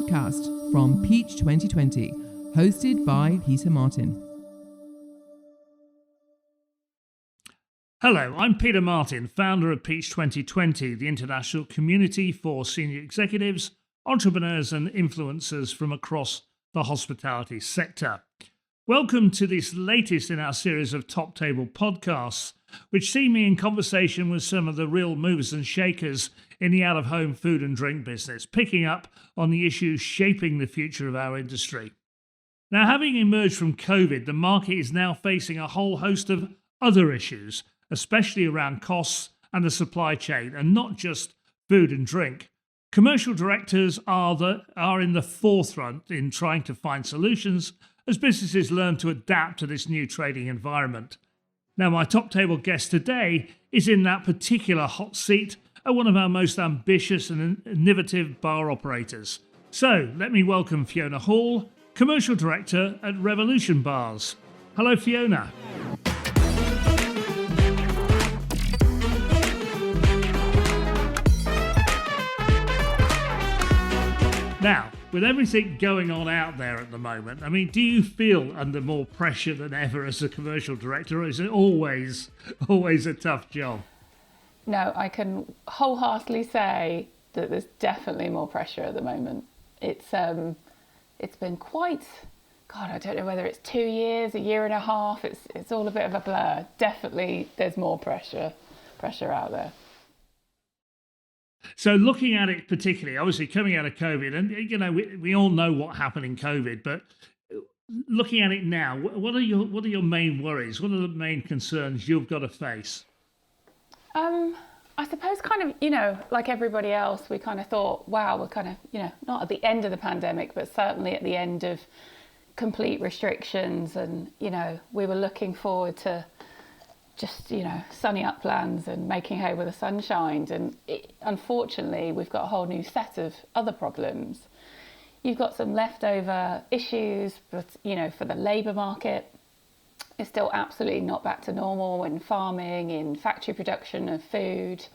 podcast from Peach 2020, hosted by Peter Martin. Hello, I'm Peter Martin, founder of Peach 2020, the international community for senior executives, entrepreneurs and influencers from across the hospitality sector. Welcome to this latest in our series of Top Table podcasts, which see me in conversation with some of the real movers and shakers in the out-of-home food and drink business, picking up on the issues shaping the future of our industry. Now, having emerged from COVID, the market is now facing a whole host of other issues, especially around costs and the supply chain, and not just food and drink. Commercial directors are in the forefront in trying to find solutions as businesses learn to adapt to this new trading environment. Now, my top table guest today is in that particular hot seat at one of our most ambitious and innovative bar operators. So, let me welcome Fiona Hall, Commercial Director at Revolution Bars. Hello, Fiona. Now, with everything going on out there at the moment, do you feel under more pressure than ever as a commercial director, or is it always a tough job? No, I can wholeheartedly say that there's definitely more pressure at the moment. It's been quite, I don't know whether it's 2 years, a year and a half. It's all a bit of a blur. Definitely, there's more pressure out there. So looking at it particularly, obviously coming out of COVID, and we all know what happened in COVID, but looking at it now, what are your main worries? What are the main concerns you've got to face? I suppose like everybody else, we kind of thought, wow, we're kind of, not at the end of the pandemic, but certainly at the end of complete restrictions. And, we were looking forward to just, sunny uplands and making hay where the sun shined. And unfortunately, we've got a whole new set of other problems. You've got some leftover issues, but, for the labour market. It's still absolutely not back to normal in farming, in factory production of food.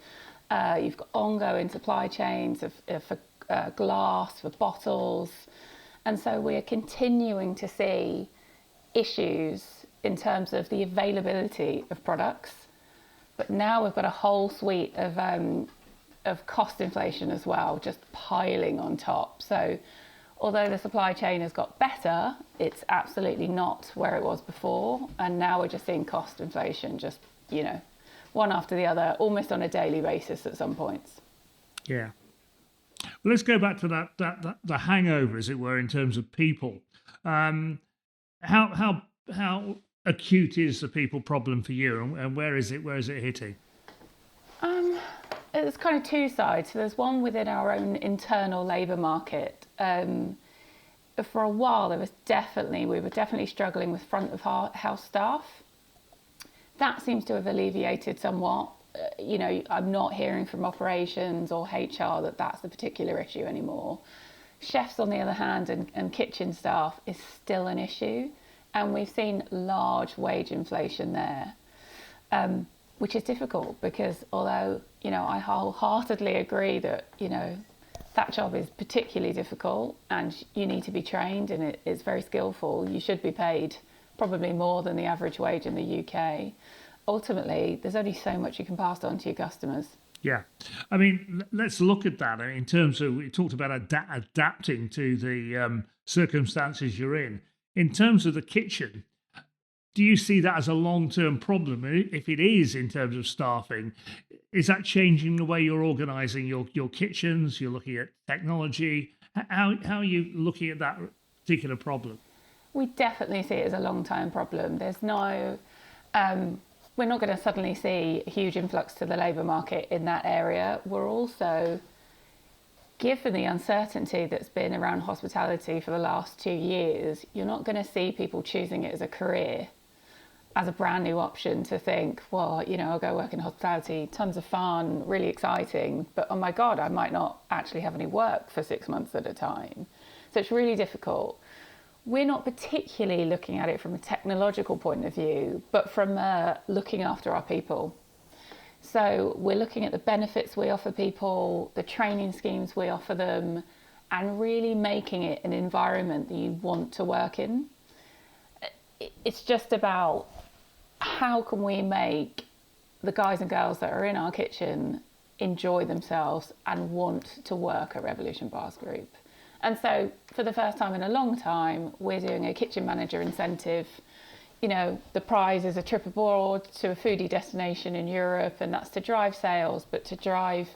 You've got ongoing supply chains for glass, for bottles. And so we're continuing to see issues in terms of the availability of products. But now we've got a whole suite of cost inflation as well, just piling on top. So although the supply chain has got better, it's absolutely not where it was before. And now we're just seeing cost inflation, just, one after the other, almost on a daily basis at some points. Yeah. Well, let's go back to that the hangover, as it were, in terms of people. How acute is the people problem for you, and where is it hitting? There's kind of two sides. So there's one within our own internal labour market. For a while, we were definitely struggling with front of house staff. That seems to have alleviated somewhat. I'm not hearing from operations or HR that that's the particular issue anymore. Chefs, on the other hand, and kitchen staff is still an issue. And we've seen large wage inflation there, which is difficult because although, I wholeheartedly agree that, that job is particularly difficult and you need to be trained and it's very skillful. You should be paid probably more than the average wage in the UK. Ultimately, there's only so much you can pass on to your customers. Yeah. Let's look at that in terms of, we talked about adapting to the circumstances you're in. In terms of the kitchen, do you see that as a long-term problem? If it is in terms of staffing, is that changing the way you're organising your kitchens? You're looking at technology. How are you looking at that particular problem? We definitely see it as a long-term problem. There's no, we're not going to suddenly see a huge influx to the labour market in that area. We're also, given the uncertainty that's been around hospitality for the last 2 years, you're not going to see people choosing it as a career, as a brand new option to think, well, I'll go work in hospitality, tons of fun, really exciting, but oh my God, I might not actually have any work for 6 months at a time. So it's really difficult. We're not particularly looking at it from a technological point of view, but from looking after our people. So we're looking at the benefits we offer people, the training schemes we offer them, and really making it an environment that you want to work in. It's just about how can we make the guys and girls that are in our kitchen enjoy themselves and want to work at Revolution Bars Group. And so for the first time in a long time, we're doing a kitchen manager incentive. You know, the prize is a trip abroad to a foodie destination in Europe, and that's to drive sales, but to drive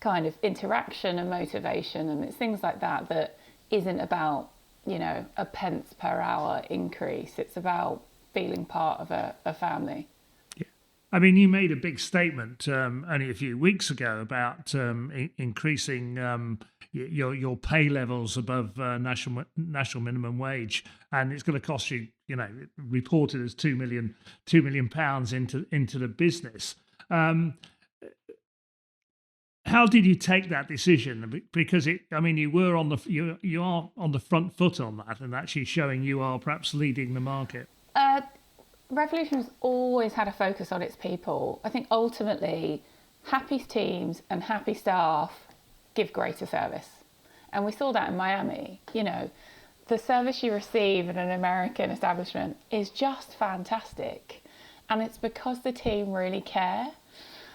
kind of interaction and motivation. And it's things like that that isn't about, you know, a pence per hour increase. It's about feeling part of a family. Yeah. I mean, you made a big statement only a few weeks ago about increasing your pay levels above national minimum wage, and it's going to cost you, you know, reported as £2 million into the business. How did you take that decision? Because you were you are on the front foot on that, and actually showing you are perhaps leading the market. Revolution's always had a focus on its people. I think ultimately, happy teams and happy staff give greater service. And we saw that in Miami. You know, the service you receive in an American establishment is just fantastic. And it's because the team really care.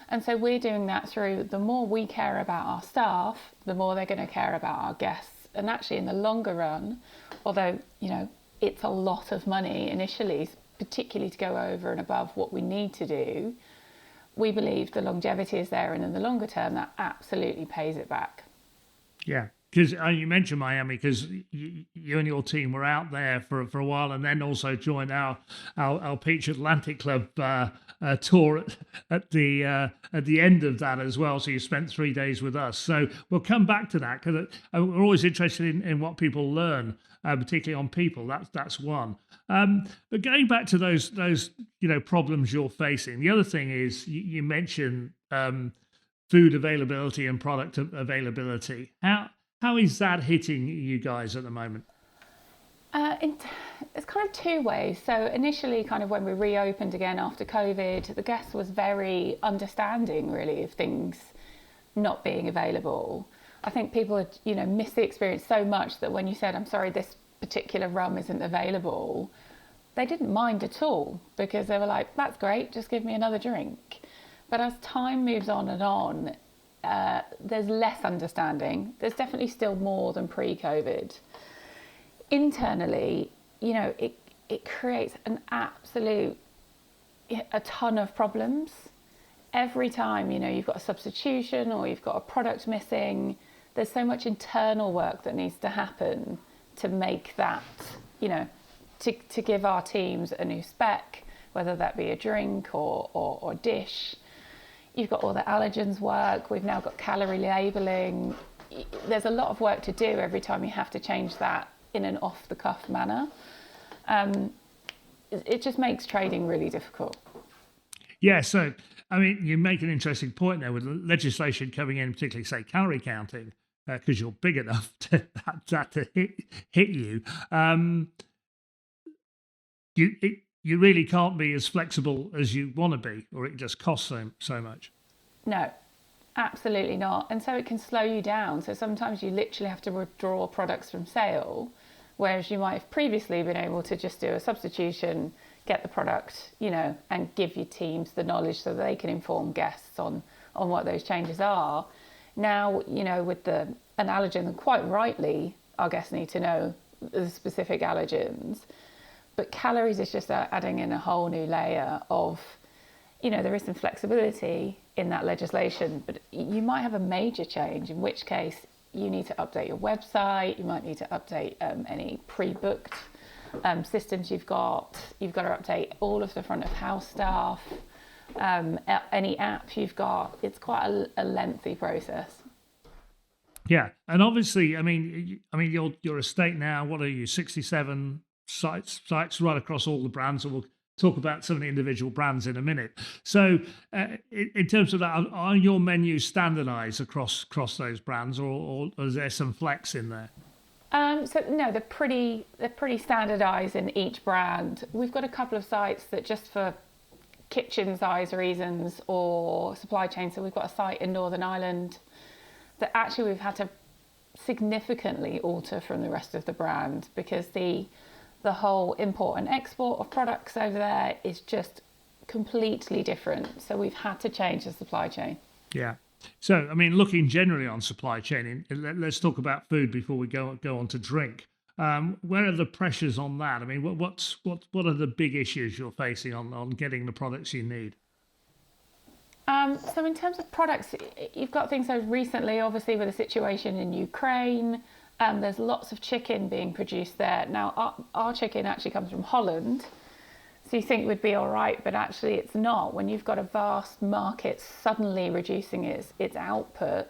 And so we're doing that through the more we care about our staff, the more they're going to care about our guests. And actually in the longer run, although, you know, it's a lot of money initially, particularly to go over and above what we need to do, we believe the longevity is there, and in the longer term that absolutely pays it back. Yeah, because you mentioned Miami, because you and your team were out there for a while, and then also joined our Peach Atlantic Club tour at the end of that as well. So you spent 3 days with us. So we'll come back to that, because we're always interested in what people learn, particularly on people. That's one. But going back to those problems you're facing, the other thing is you mentioned food availability and product availability. How is that hitting you guys at the moment? It's kind of two ways. So initially, kind of when we reopened again after COVID, the guest was very understanding, really, of things not being available. I think people had, missed the experience so much that when you said, "I'm sorry, this particular rum isn't available," they didn't mind at all, because they were like, "That's great, just give me another drink." But as time moves on and on, there's less understanding. There's definitely still more than pre-COVID. Internally, it creates a ton of problems. Every time, you've got a substitution or you've got a product missing, there's so much internal work that needs to happen to make that, to give our teams a new spec, whether that be a drink or dish. You've got all the allergens work. We've now got calorie labeling. There's a lot of work to do every time you have to change that in an off-the-cuff manner. It just makes trading really difficult. Yeah, so, you make an interesting point there with legislation coming in, particularly, say, calorie counting, because you're big enough to hit you. You really can't be as flexible as you want to be, or it just costs so much. No, absolutely not. And so it can slow you down. So sometimes you literally have to withdraw products from sale, whereas you might have previously been able to just do a substitution, get the product, and give your teams the knowledge so they can inform guests on what those changes are. Now, with an allergen, and quite rightly, our guests need to know the specific allergens. But calories is just adding in a whole new layer of, there is some flexibility in that legislation, but you might have a major change, in which case you need to update your website, you might need to update any pre-booked systems you've got. You've got to update all of the front of house staff, any app you've got. It's quite a lengthy process. Yeah, and obviously, your estate now, what are you, 67 sites right across all the brands, and we'll talk about some of the individual brands in a minute. So in terms of that, are your menus standardized across those brands, or is there some flex in there? So no, they're pretty standardized in each brand. We've got a couple of sites that, just for kitchen size reasons or supply chain, so we've got a site in Northern Ireland that actually we've had to significantly alter from the rest of the brand, because the whole import and export of products over there is just completely different. So we've had to change the supply chain. Yeah. So, I mean, looking generally on supply chain, let's talk about food before we go on to drink. Where are the pressures on that? I mean, what are the big issues you're facing on getting the products you need? So in terms of products, you've got things. So recently, obviously, with the situation in Ukraine, there's lots of chicken being produced there. Now, our chicken actually comes from Holland. So you think it would be all right, but actually it's not. When you've got a vast market suddenly reducing its output,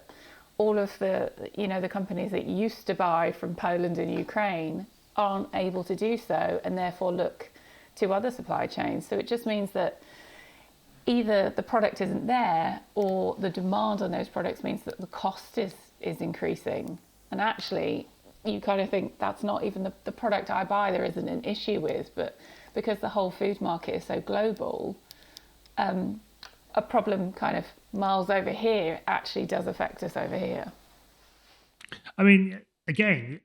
all of the companies that used to buy from Poland and Ukraine aren't able to do so, and therefore look to other supply chains. So it just means that either the product isn't there, or the demand on those products means that the cost is increasing. And actually, you kind of think that's not even the product I buy there isn't an issue with, but because the whole food market is so global, a problem kind of miles over here actually does affect us over here. I mean, again,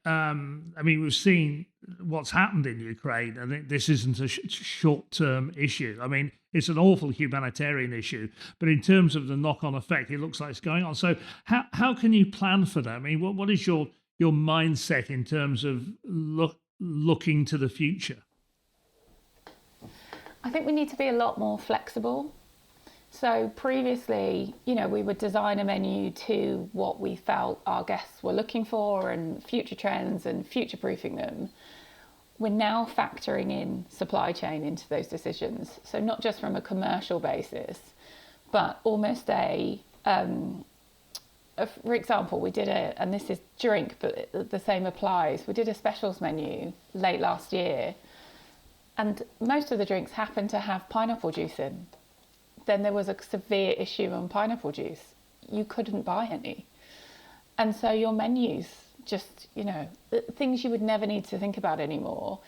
we've seen what's happened in Ukraine. I think this isn't a short-term issue. I mean, it's an awful humanitarian issue, but in terms of the knock-on effect, it looks like it's going on. So how can you plan for that? I mean, what is your mindset in terms of looking to the future? I think we need to be a lot more flexible. So previously, we would design a menu to what we felt our guests were looking for and future trends and future-proofing them. We're now factoring in supply chain into those decisions. So not just from a commercial basis, but almost for example, we did and this is drink, but the same applies. We did a specials menu late last year, and most of the drinks happened to have pineapple juice in. Then there was a severe issue on pineapple juice. You couldn't buy any. And so your menus just, things you would never need to think about anymore.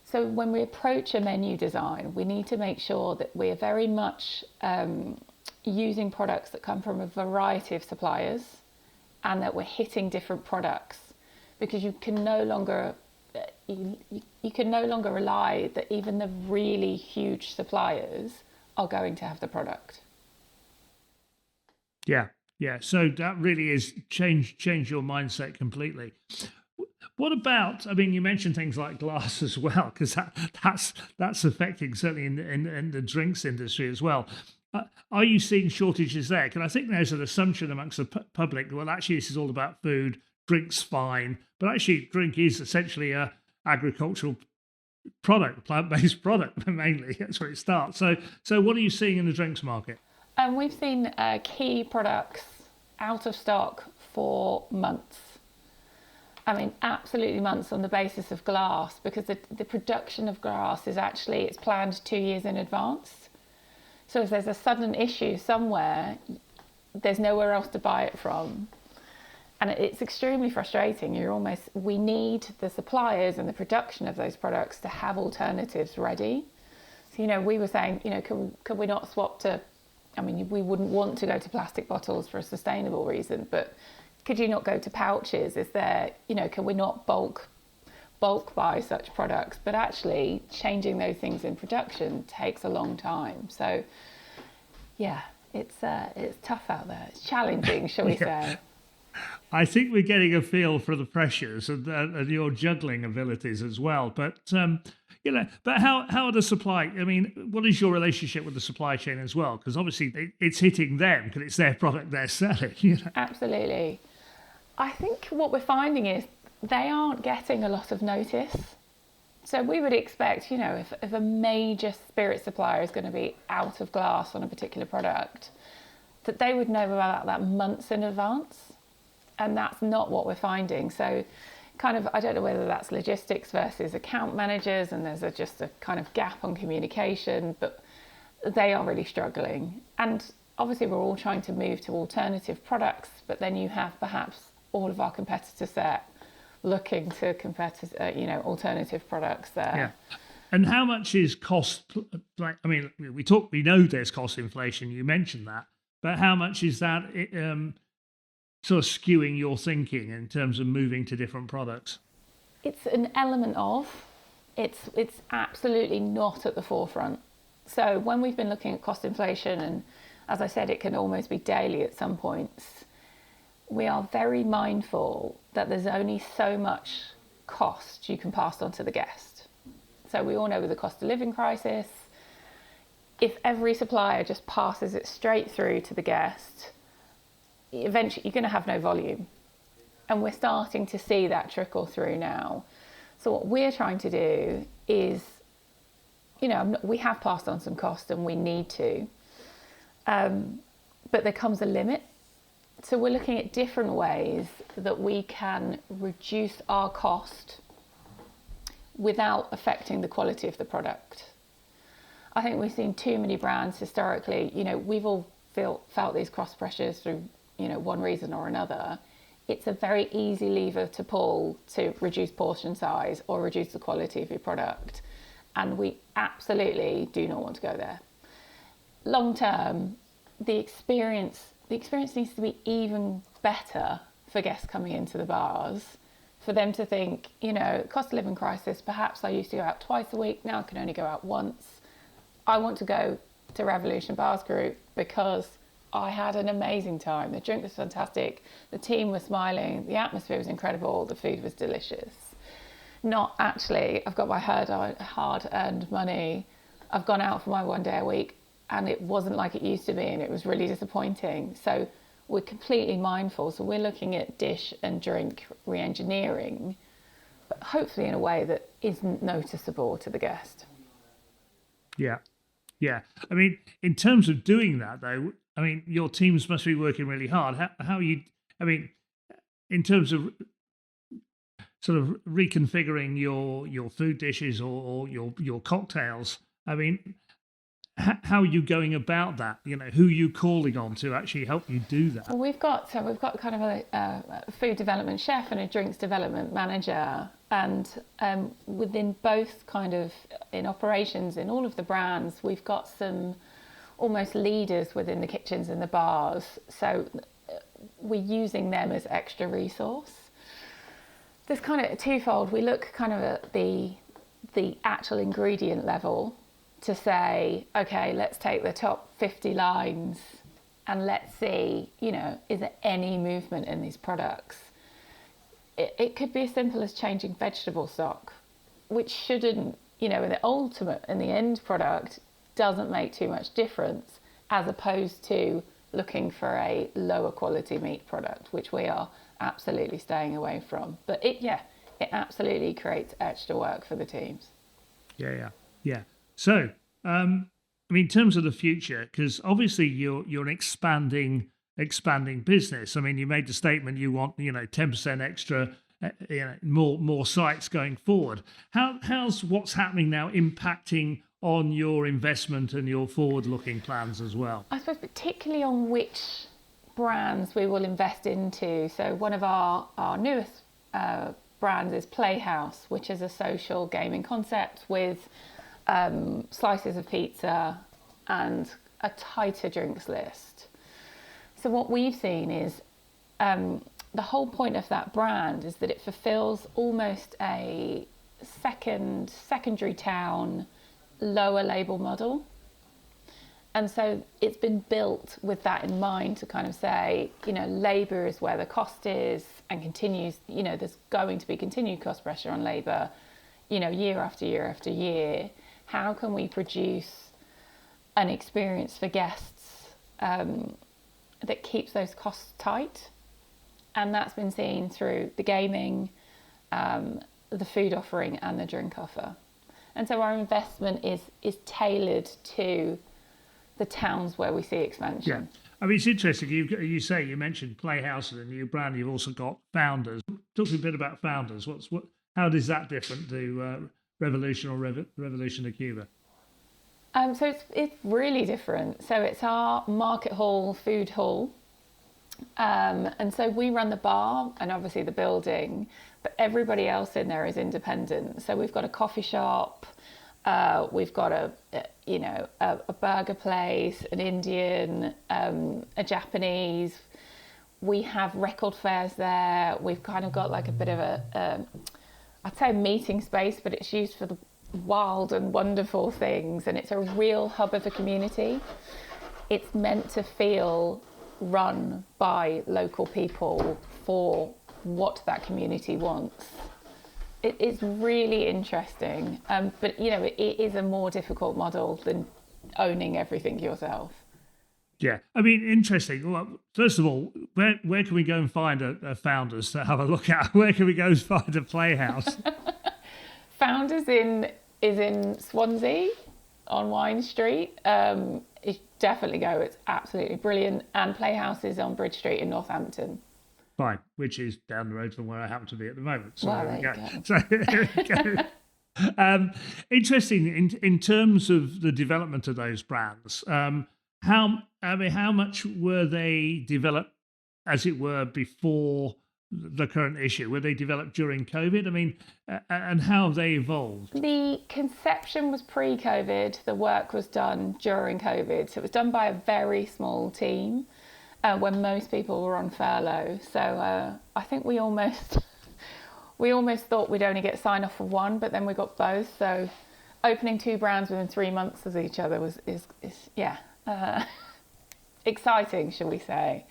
So when we approach a menu design, we need to make sure that we're very much using products that come from a variety of suppliers, and that we're hitting different products, because you can no longer rely that even the really huge suppliers are going to have the product. Yeah. So that really is change your mindset completely. What about? I mean, you mentioned things like glass as well, because that's affecting certainly in the drinks industry as well. Are you seeing shortages there? Because I think there's an assumption amongst the public, well, actually, this is all about food. Drink's fine, but actually, drink is essentially a agricultural product, plant-based product mainly. That's where it starts. So what are you seeing in the drinks market? We've seen key products out of stock for months. I mean, absolutely months, on the basis of glass, because the production of glass it's planned 2 years in advance. So if there's a sudden issue somewhere, there's nowhere else to buy it from. And it's extremely frustrating. We need the suppliers and the production of those products to have alternatives ready. So, we were saying, could we not swap to, we wouldn't want to go to plastic bottles for a sustainable reason, but could you not go to pouches? Is there, can we not bulk buy such products? But actually changing those things in production takes a long time. So yeah, it's tough out there. It's challenging, shall we say. I think we're getting a feel for the pressures and your juggling abilities as well. But but how are the supply? I mean, what is your relationship with the supply chain as well? Because obviously it's hitting them because it's their product they're selling. Absolutely. I think what we're finding is they aren't getting a lot of notice. So we would expect, if a major spirit supplier is going to be out of glass on a particular product, that they would know about that months in advance. And that's not what we're finding. So I don't know whether that's logistics versus account managers, and there's just a kind of gap on communication, but they are really struggling. And obviously we're all trying to move to alternative products, but then you have perhaps all of our competitor set looking to alternative products there. Yeah. And how much is cost? We know there's cost inflation. You mentioned that, but how much is that sort of skewing your thinking in terms of moving to different products? It's an element of. It's absolutely not at the forefront. So when we've been looking at cost inflation, and as I said, it can almost be daily at some points, we are very mindful that there's only so much cost you can pass on to the guest. So we all know with the cost of living crisis, if every supplier just passes it straight through to the guest, eventually you're going to have no volume. And we're starting to see that trickle through now. So what we're trying to do is, we have passed on some cost and we need to, but there comes a limit. So we're looking at different ways that we can reduce our cost without affecting the quality of the product. I think we've seen too many brands historically, we've all felt these cost pressures through, one reason or another. It's a very easy lever to pull to reduce portion size or reduce the quality of your product. And we absolutely do not want to go there. Long term, the experience needs to be even better for guests coming into the bars, for them to think, cost of living crisis, perhaps I used to go out twice a week, now I can only go out once. I want to go to Revolution Bars Group because I had an amazing time. The drink was fantastic, the team was smiling, the atmosphere was incredible, the food was delicious. Not actually, I've got my hard-earned money, I've gone out for my one day a week, and it wasn't like it used to be, and it was really disappointing. So we're completely mindful. So we're looking at dish and drink re-engineering, but hopefully in a way that isn't noticeable to the guest. Yeah. I mean, in terms of doing that, though, your teams must be working really hard. How you? In terms of sort of reconfiguring your food dishes or your cocktails. How are you going about that? Who are you calling on to actually help you do that? Well, we've got kind of a food development chef and a drinks development manager, and within both kind of in operations in all of the brands, we've got some almost leaders within the kitchens and the bars. So we're using them as extra resource. There's kind of twofold. We look kind of at the actual ingredient level to say, okay, let's take the top 50 lines and let's see, is there any movement in these products? It could be as simple as changing vegetable stock, which shouldn't, in the end product, doesn't make too much difference, as opposed to looking for a lower quality meat product, which we are absolutely staying away from. But it absolutely creates extra work for the teams. Yeah. So, in terms of the future, because obviously you're an expanding business. You made the statement you want 10% extra, more sites going forward. How's what's happening now impacting on your investment and your forward-looking plans as well? I suppose particularly on which brands we will invest into. So one of our newest brands is Playhouse, which is a social gaming concept with slices of pizza and a tighter drinks list. So what we've seen is the whole point of that brand is that it fulfills almost a secondary town lower label model. And so it's been built with that in mind to kind of say, labour is where the cost is and continues, there's going to be continued cost pressure on labour, year after year after year. How can we produce an experience for guests that keeps those costs tight? And that's been seen through the gaming, the food offering and the drink offer. And so our investment is tailored to the towns where we see expansion. Yeah. It's interesting. You mentioned Playhouse as a new brand. You've also got Founders. Talk to me a bit about Founders. How is that different to Revolution or Revolution de Cuba? So it's really different. So it's our market hall, food hall. And so we run the bar and obviously the building, but everybody else in there is independent. So we've got a coffee shop, we've got a burger place, an Indian, a Japanese. We have record fairs there. We've kind of got like a bit of I'd say a meeting space, but it's used for the wild and wonderful things. And it's a real hub of a community. It's meant to feel run by local people for what that community wants. It's really interesting, but it is a more difficult model than owning everything yourself. Yeah, I mean, interesting. Well, first of all, where can we go and find a Founders to have a look at? Where can we go and find a Playhouse? Founders is in Swansea on Wine Street. Definitely go. It's absolutely brilliant. And Playhouse is on Bridge Street in Northampton. Fine, which is down the road from where I happen to be at the moment. So well, there we go. go. So there we go. Interesting in terms of the development of those brands. How much were they developed, as it were, before the current issue? Were they developed during COVID? I mean, and how have they evolved? The conception was pre-COVID. The work was done during COVID. So it was done by a very small team when most people were on furlough. So I think we almost thought we'd only get sign off for one, but then we got both. So opening two brands within 3 months of each other is exciting, shall we say.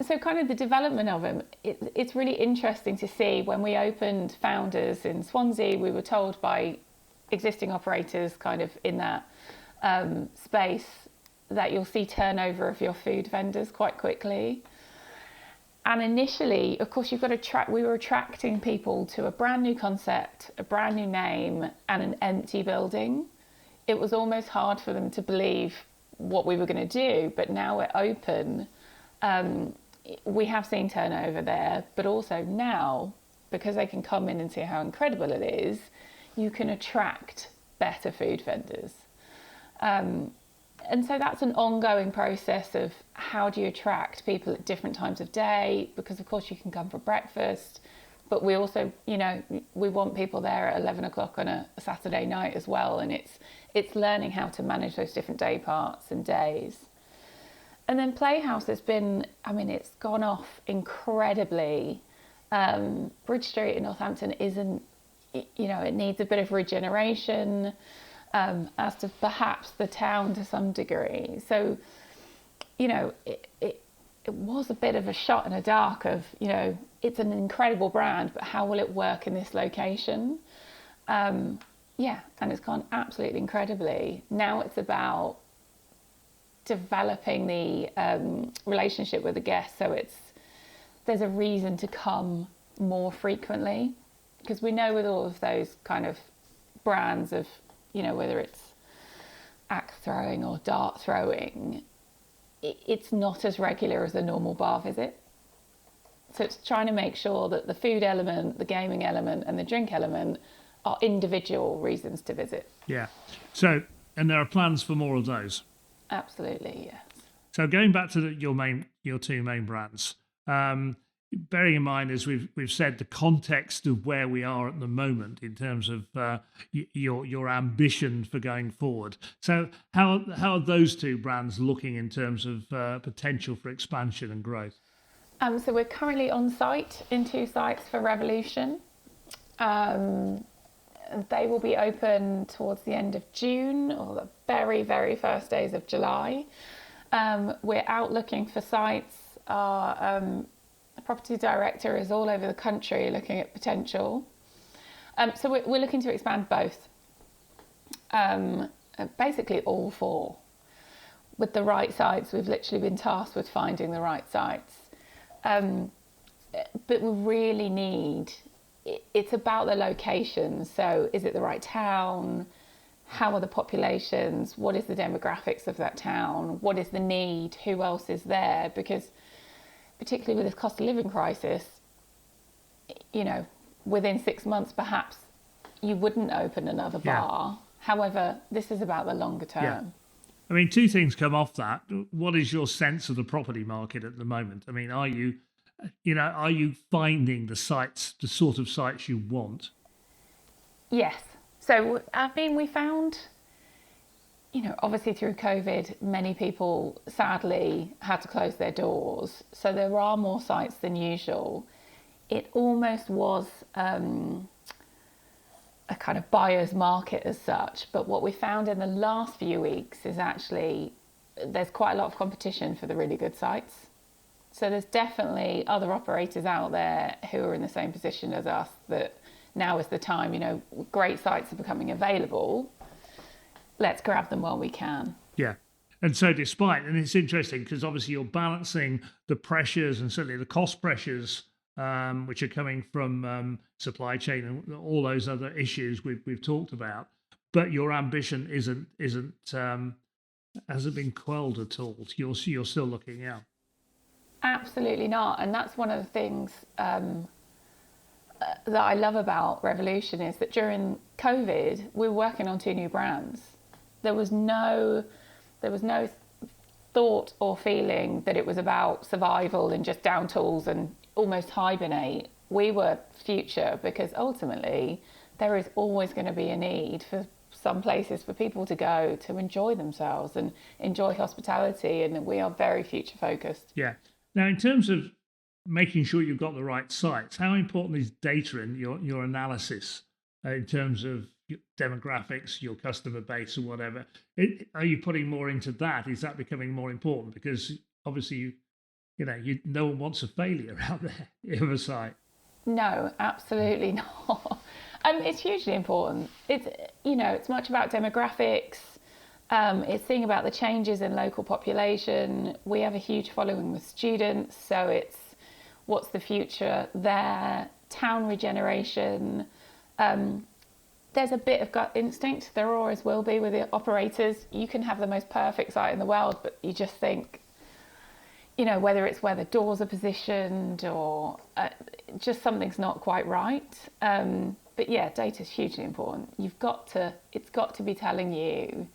So kind of the development of them, it's really interesting to see. When we opened Founders in Swansea, we were told by existing operators kind of in that space that you'll see turnover of your food vendors quite quickly. And initially, of course, we were attracting people to a brand new concept, a brand new name, and an empty building. It was almost hard for them to believe what we were going to do, but now we're open. We have seen turnover there, but also now, because they can come in and see how incredible it is, you can attract better food vendors. And so that's an ongoing process of how do you attract people at different times of day, because of course you can come for breakfast, but we also, we want people there at 11 o'clock on a Saturday night as well. And it's learning how to manage those different day parts and days. And then Playhouse has been, it's gone off incredibly. Bridge Street in Northampton isn't, it needs a bit of regeneration, as to perhaps the town to some degree. So, it was a bit of a shot in the dark of, it's an incredible brand, but how will it work in this location? And it's gone absolutely incredibly. Now it's about developing the relationship with the guest, so there's a reason to come more frequently, because we know with all of those kind of brands of, whether it's axe throwing or dart throwing, it's not as regular as a normal bar visit. So it's trying to make sure that the food element, the gaming element, and the drink element are individual reasons to visit. Yeah. So, and there are plans for more of those. Absolutely, yes. So going back to your two main brands, bearing in mind, as we've said, the context of where we are at the moment in terms of your ambition for going forward. So how are those two brands looking in terms of potential for expansion and growth? So we're currently on site in 2 sites for Revolution. They will be open towards the end of June or the very, very first days of July. We're out looking for sites. Our property director is all over the country looking at potential. So we're looking to expand both. Basically all 4. With the right sites, we've literally been tasked with finding the right sites. But we really need, it's about the location. So is it the right town? How are the populations? What is the demographics of that town? What is the need? Who else is there? Because particularly with this cost of living crisis, within 6 months, perhaps you wouldn't open another bar. However, this is about the longer term. Yeah. I mean, 2 things come off that. What is your sense of the property market at the moment? I mean, are you finding the sort of sites you want? Yes. So, we found obviously through COVID, many people sadly had to close their doors. So there are more sites than usual. It almost was a kind of buyer's market as such. But what we found in the last few weeks is actually there's quite a lot of competition for the really good sites. So there's definitely other operators out there who are in the same position as us, that now is the time, great sites are becoming available. Let's grab them while we can. Yeah. And so and it's interesting because obviously you're balancing the pressures and certainly the cost pressures, which are coming from supply chain and all those other issues we've talked about. But your ambition hasn't been quelled at all. You're still looking out. Absolutely not. And that's one of the things that I love about Revolution is that during COVID, we were working on 2 new brands. There was no thought or feeling that it was about survival and just down tools and almost hibernate. We were future, because ultimately there is always going to be a need for some places for people to go to enjoy themselves and enjoy hospitality, and we are very future focused. Yeah. Now, in terms of making sure you've got the right sites, how important is data in your analysis in terms of demographics, your customer base, or whatever? Are you putting more into that? Is that becoming more important? Because obviously, no one wants a failure out there of a site. No, absolutely not. It's hugely important. It's much about demographics. It's seeing about the changes in local population. We have a huge following with students, so it's what's the future there, town regeneration. There's a bit of gut instinct. There always will be with the operators. You can have the most perfect site in the world, but you just think, whether it's where the doors are positioned or just something's not quite right. But yeah, data is hugely important. It's got to be telling you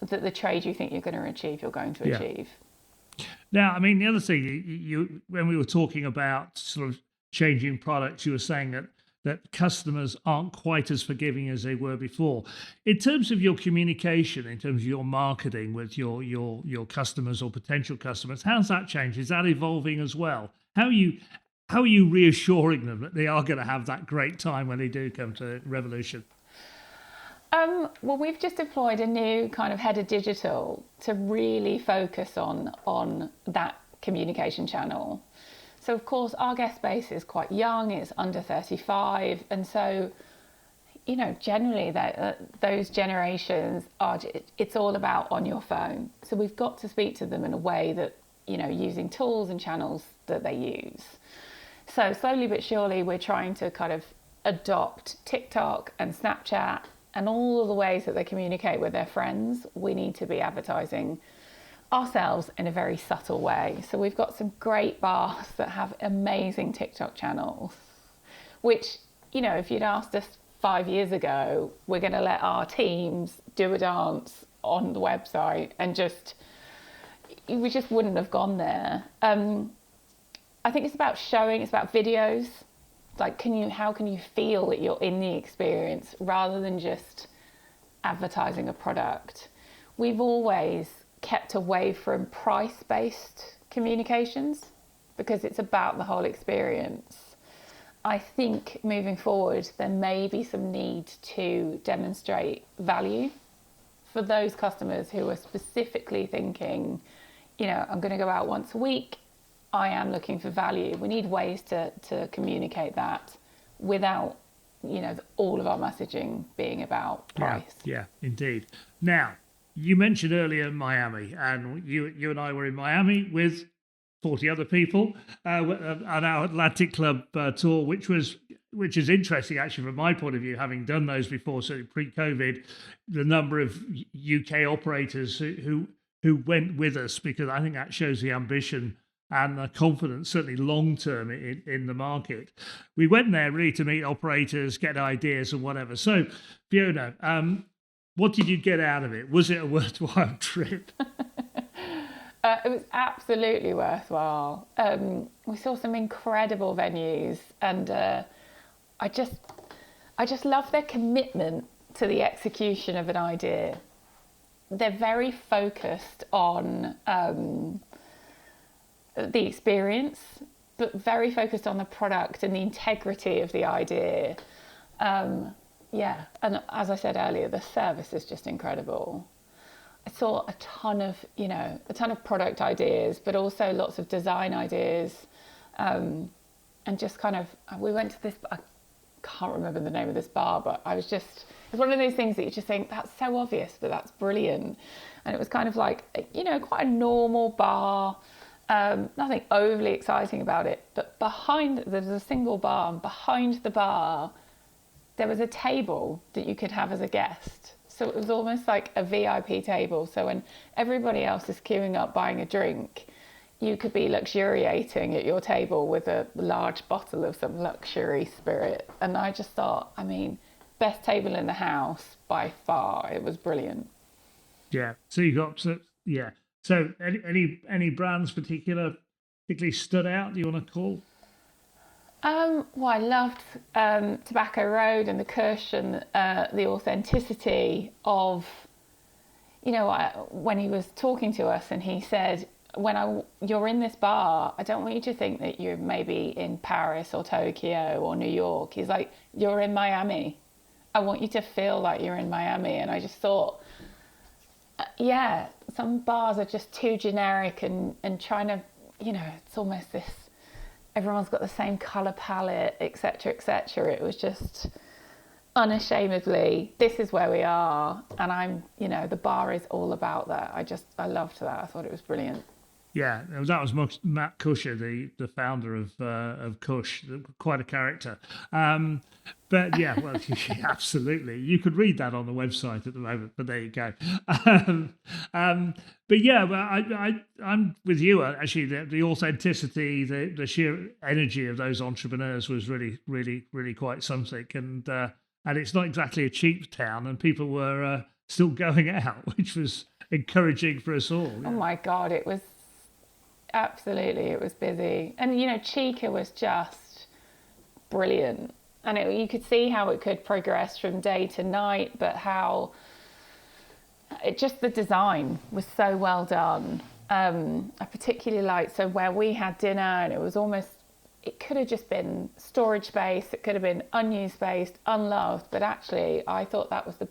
that the trade you think you're going to achieve, you're going to achieve. Now, I mean, the other thing, when we were talking about sort of changing products, you were saying that customers aren't quite as forgiving as they were before. In terms of your communication, in terms of your marketing with your customers or potential customers, how's that changed? Is that evolving as well? How are you reassuring them that they are going to have that great time when they do come to Revolution? Well, we've just deployed a new kind of head of digital to really focus on that communication channel. So, of course, our guest base is quite young, it's under 35. And so, generally those generations it's all about on your phone. So we've got to speak to them in a way that, using tools and channels that they use. So slowly but surely, we're trying to kind of adopt TikTok and Snapchat and all of the ways that they communicate with their friends. We need to be advertising ourselves in a very subtle way. So we've got some great bars that have amazing TikTok channels, which, if you'd asked us 5 years ago, we're going to let our teams do a dance on the website and we just wouldn't have gone there. I think it's about showing, it's about videos. Like, how can you feel that you're in the experience rather than just advertising a product? We've always kept away from price-based communications because it's about the whole experience. I think moving forward, there may be some need to demonstrate value for those customers who are specifically thinking, I'm going to go out once a week. I am looking for value. We need ways to communicate that without, all of our messaging being about price. Yeah, indeed. Now, you mentioned earlier Miami, and you and I were in Miami with 40 other people on our Atlantic Club tour, which is interesting actually from my point of view, having done those before. So pre-COVID, the number of UK operators who went with us, because I think that shows the ambition and the confidence, certainly long-term in the market. We went there really to meet operators, get ideas and whatever. So, Fiona, what did you get out of it? Was it a worthwhile trip? It was absolutely worthwhile. We saw some incredible venues, and I just love their commitment to the execution of an idea. they're very focused on the experience, but very focused on the product and the integrity of the idea. Yeah, and as I said earlier, the service is just incredible. I saw a ton of product ideas, but also lots of design ideas, and just kind of, we went to this, I can't remember the name of this bar, but it's one of those things that you just think, that's so obvious, but that's brilliant. And it was kind of like, quite a normal bar, nothing overly exciting about it, but there's a single bar, and behind the bar, there was a table that you could have as a guest. So it was almost like a VIP table. So when everybody else is queuing up buying a drink, you could be luxuriating at your table with a large bottle of some luxury spirit. And I just thought, best table in the house by far. It was brilliant. Yeah. So So any brands particularly stood out? Do you want to call? Well, I loved Tobacco Road and the Kush and the authenticity of, when he was talking to us and he said, you're in this bar, I don't want you to think that you're maybe in Paris or Tokyo or New York. He's like, you're in Miami. I want you to feel like you're in Miami. And I just thought, some bars are just too generic and trying to, it's almost this, everyone's got the same colour palette, etc., etc. It was just unashamedly, this is where we are. And the bar is all about that. I loved that. I thought it was brilliant. Yeah, that was Matt Kusher, the founder of Kush, quite a character. But yeah, well, absolutely. You could read that on the website at the moment, but there you go. But yeah, well, I'm with you. Actually, the authenticity, the sheer energy of those entrepreneurs was really, really, really quite something. And it's not exactly a cheap town, and people were still going out, which was encouraging for us all. Yeah. Oh my God, it was busy. And, Chica was just brilliant. And you could see how it could progress from day to night, but how the design was so well done. I particularly liked, so where we had dinner, and it could have just been storage space, it could have been unused space, unloved, but actually I thought that was the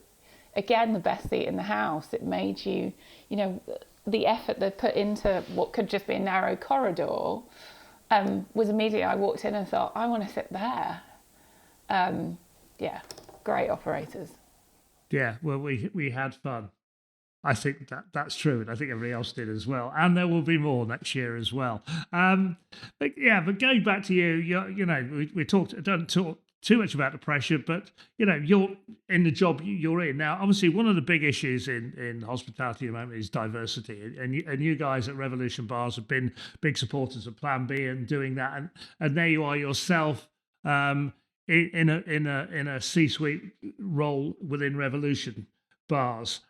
best seat in the house. It made you, the effort they put into what could just be a narrow corridor was immediately, I walked in and thought, I want to sit there. Great operators. Yeah, well, we had fun. I think that's true, and I think everybody else did as well. And there will be more next year as well. But going back to you, we don't talk too much about the pressure, but you're in the job you're in now. Obviously, one of the big issues in hospitality at the moment is diversity, and you guys at Revolution Bars have been big supporters of Plan B and doing that, and there you are yourself. In a C-suite role within Revolution Bars.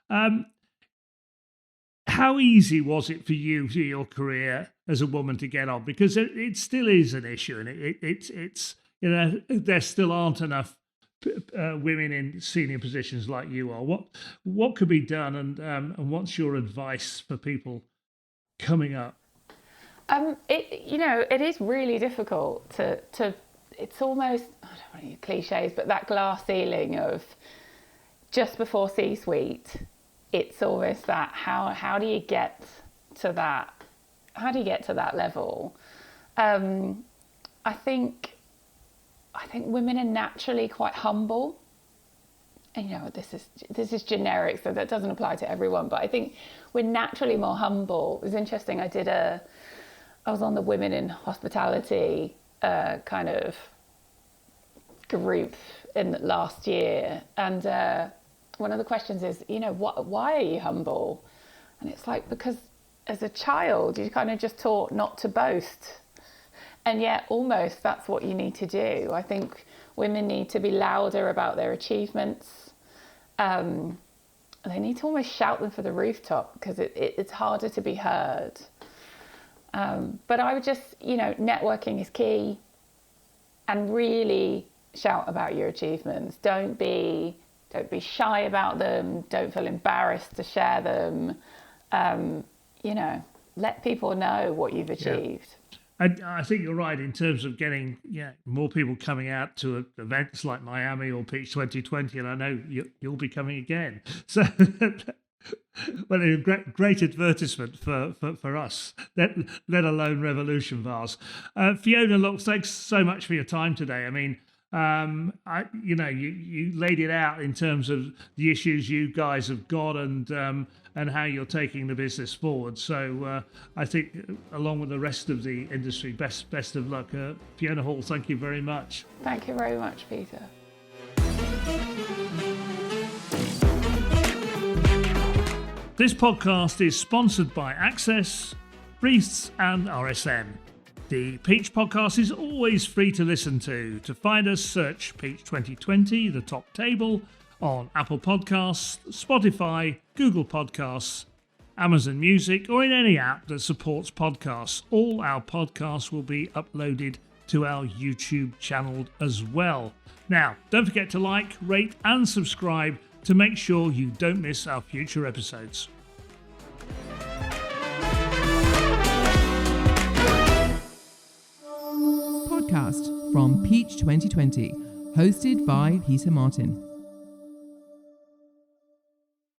How easy was it for you, for your career as a woman, to get on? Because it still is an issue, and it's there still aren't enough women in senior positions like you are. What could be done, and what's your advice for people coming up? It is really difficult to. It's almost, I don't want to use cliches, but that glass ceiling of just before C-suite, it's almost that, how do you get to that? How do you get to that level? I think women are naturally quite humble. And, this is generic, so that doesn't apply to everyone, but I think we're naturally more humble. It was interesting. I was on the Women in Hospitality kind of group in last year, and one of the questions is, why are you humble? And it's like, because as a child you kind of just taught not to boast, and yet almost that's what you need to do. I think women need to be louder about their achievements. They need to almost shout them for the rooftop, because it's harder to be heard. But I would just, networking is key, and really shout about your achievements. Don't be don't be shy about them. Don't feel embarrassed to share them. Let people know what you've achieved. I think you're right in terms of getting more people coming out to events like Miami or Peach 2020, and I know you'll be coming again. So, well, a great advertisement for us, let alone Revolution Vase. Fiona, look, thanks so much for your time today. I mean, you laid it out in terms of the issues you guys have got and how you're taking the business forward. So I think, along with the rest of the industry, best of luck. Fiona Hall, thank you very much. Thank you very much, Peter. This podcast is sponsored by Access, Priests and RSM. The Peach Podcast is always free to listen to. To find us, search Peach 2020, the top table, on Apple Podcasts, Spotify, Google Podcasts, Amazon Music, or in any app that supports podcasts. All our podcasts will be uploaded to our YouTube channel as well. Now, don't forget to like, rate, and subscribe to make sure you don't miss our future episodes. Podcast from Peach 2020, hosted by Peter Martin.